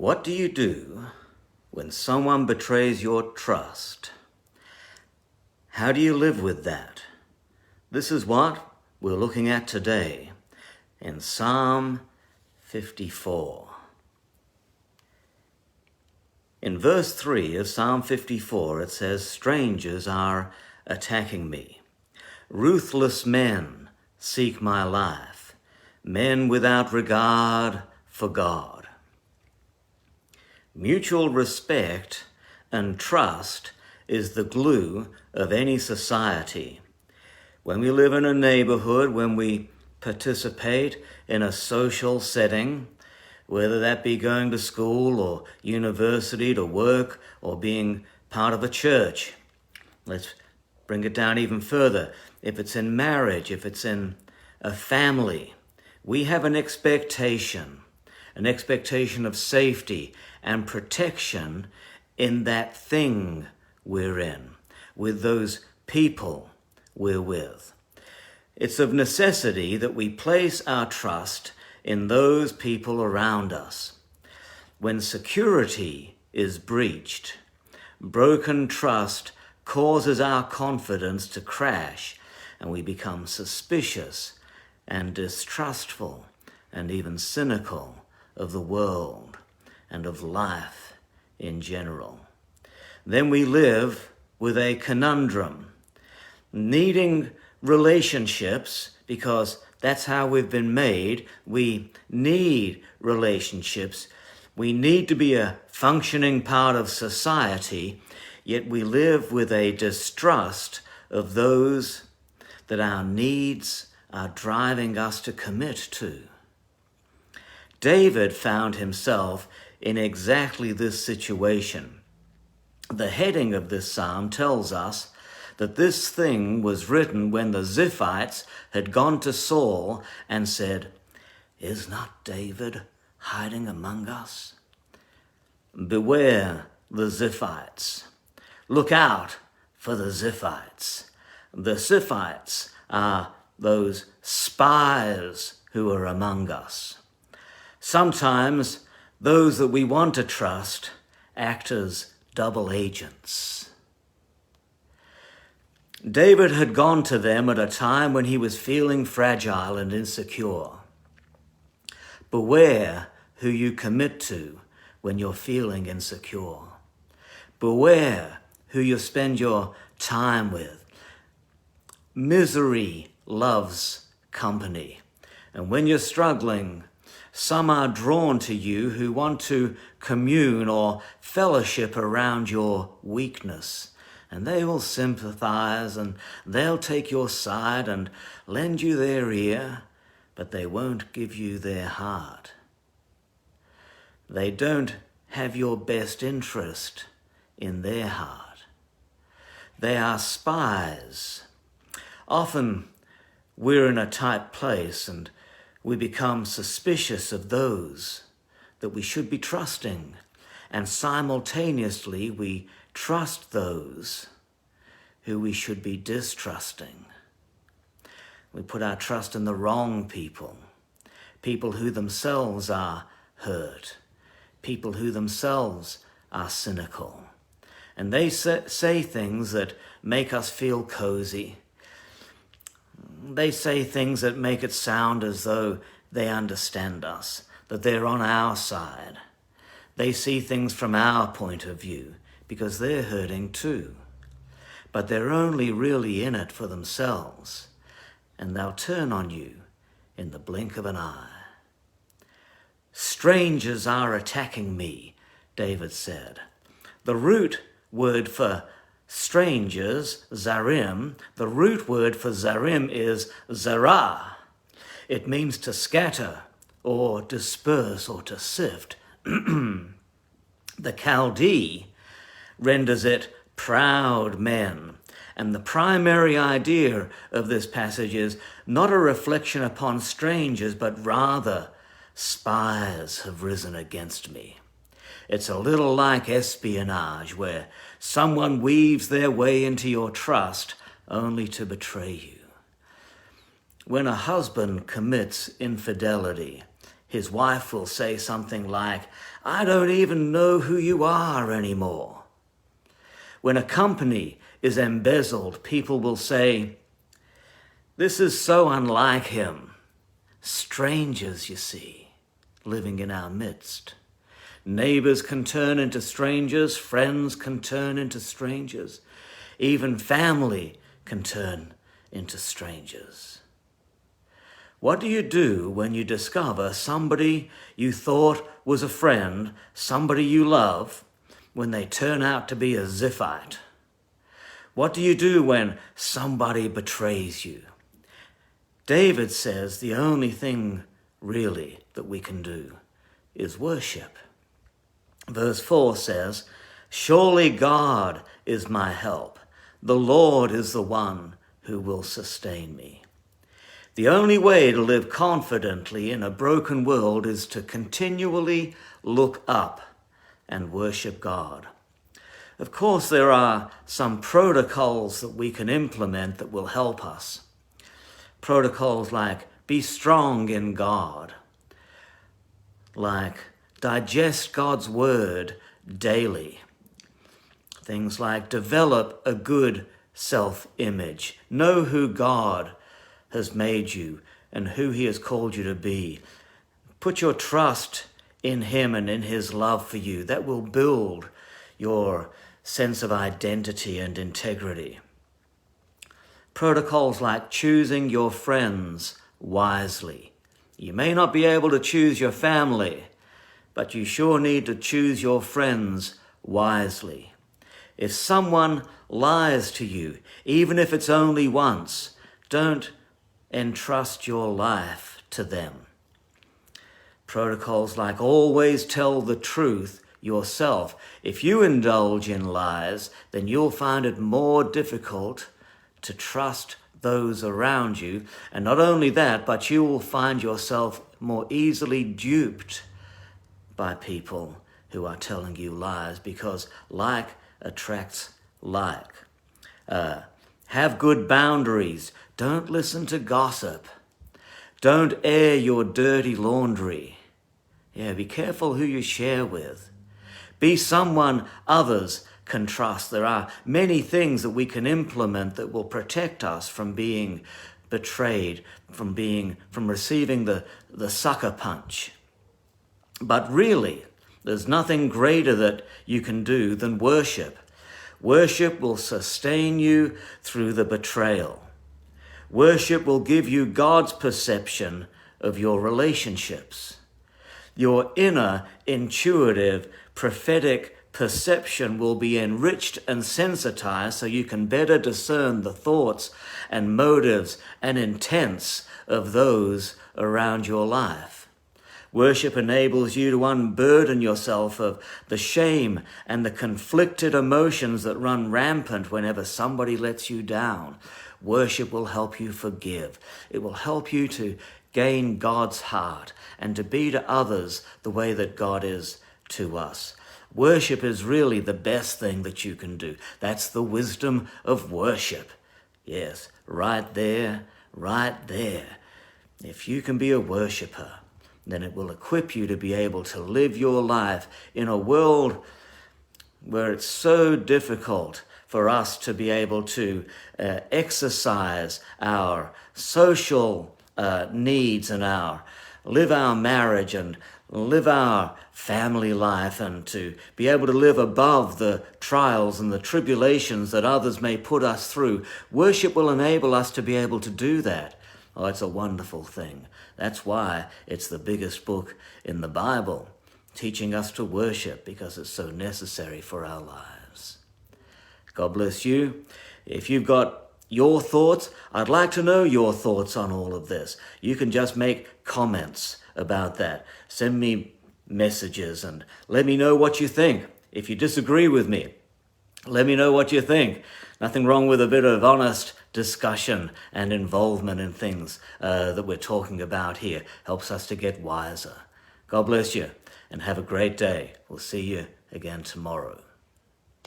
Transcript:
What do you do when someone betrays your trust? How do you live with that? This is what we're looking at today in Psalm 54. In verse 3 of Psalm 54, it says, "Strangers are attacking me. Ruthless men seek my life, men without regard for God." Mutual respect and trust is the glue of any society. When we live in a neighborhood, when we participate in a social setting, whether that be going to school or university to work or being part of a church. Let's bring it down even further. If it's in marriage, if it's in a family, we have an expectation of safety and protection in that thing we're in, with those people we're with. It's of necessity that we place our trust in those people around us. When security is breached, broken trust causes our confidence to crash, and we become suspicious and distrustful and even cynical of the world and of life in general. Then we live with a conundrum, needing relationships because that's how we've been made. We need relationships. We need to be a functioning part of society, yet we live with a distrust of those that our needs are driving us to commit to. David found himself in exactly this situation. The heading of this psalm tells us that this thing was written when the Ziphites had gone to Saul and said, "Is not David hiding among us?" Beware the Ziphites. Look out for the Ziphites. The Ziphites are those spies who are among us. Sometimes those that we want to trust act as double agents. David had gone to them at a time when he was feeling fragile and insecure. Beware who you commit to when you're feeling insecure. Beware who you spend your time with. Misery loves company. And when you're struggling, some are drawn to you who want to commune or fellowship around your weakness. And they will sympathize and they'll take your side and lend you their ear, but they won't give you their heart. They don't have your best interest in their heart. They are spies. Often we're in a tight place and we become suspicious of those that we should be trusting, and simultaneously we trust those who we should be distrusting. We put our trust in the wrong people, people who themselves are hurt, people who themselves are cynical. And they say things that make us feel cozy. They say things that make it sound as though they understand us, that they're on our side. They see things from our point of view because they're hurting too. But they're only really in it for themselves, and they'll turn on you in the blink of an eye. Strangers are attacking me, David said. The root word for strangers, zarim, the root word for zarim is zara. It means to scatter or disperse or to sift. The Chaldee renders it proud men. And the primary idea of this passage is not a reflection upon strangers, but rather spies have risen against me. It's a little like espionage, where someone weaves their way into your trust only to betray you. When a husband commits infidelity, his wife will say something like, "I don't even know who you are anymore." When a company is embezzled, people will say, "This is so unlike him." Strangers, you see, living in our midst. Neighbors can turn into strangers, friends can turn into strangers, even family can turn into strangers. What do you do when you discover somebody you thought was a friend, somebody you love, when they turn out to be a Ziphite? What do you do when somebody betrays you? David says the only thing really that we can do is worship. Verse 4 says, "Surely God is my help. The Lord is the one who will sustain me." The only way to live confidently in a broken world is to continually look up and worship God. Of course, there are some protocols that we can implement that will help us. Protocols like be strong in God, like digest God's word daily. Things like develop a good self-image. Know who God has made you and who he has called you to be. Put your trust in him and in his love for you. That will build your sense of identity and integrity. Protocols like choosing your friends wisely. You may not be able to choose your family, but you sure need to choose your friends wisely. If someone lies to you, even if it's only once, don't entrust your life to them. Protocols like always tell the truth yourself. If you indulge in lies, then you'll find it more difficult to trust those around you. And not only that, but you will find yourself more easily duped by people who are telling you lies, because like attracts like. Have good boundaries. Don't listen to gossip. Don't air your dirty laundry. Be careful who you share with. Be someone others can trust. There are many things that we can implement that will protect us from being betrayed, from receiving the sucker punch. But really, there's nothing greater that you can do than worship. Worship will sustain you through the betrayal. Worship will give you God's perception of your relationships. Your inner, intuitive, prophetic perception will be enriched and sensitized so you can better discern the thoughts and motives and intents of those around your life. Worship enables you to unburden yourself of the shame and the conflicted emotions that run rampant whenever somebody lets you down. Worship will help you forgive. It will help you to gain God's heart and to be to others the way that God is to us. Worship is really the best thing that you can do. That's the wisdom of worship. Yes, right there, right there. If you can be a worshiper, then it will equip you to be able to live your life in a world where it's so difficult for us to be able to exercise our social needs and live our marriage and live our family life, and to be able to live above the trials and the tribulations that others may put us through. Worship will enable us to be able to do that. Oh, it's a wonderful thing. That's why it's the biggest book in the Bible, teaching us to worship, because it's so necessary for our lives. God bless you. If you've got your thoughts, I'd like to know your thoughts on all of this. You can just make comments about that. Send me messages and let me know what you think. If you disagree with me, let me know what you think. Nothing wrong with a bit of honest discussion and involvement in things that we're talking about here. Helps us to get wiser. God bless you and have a great day. We'll see you again tomorrow.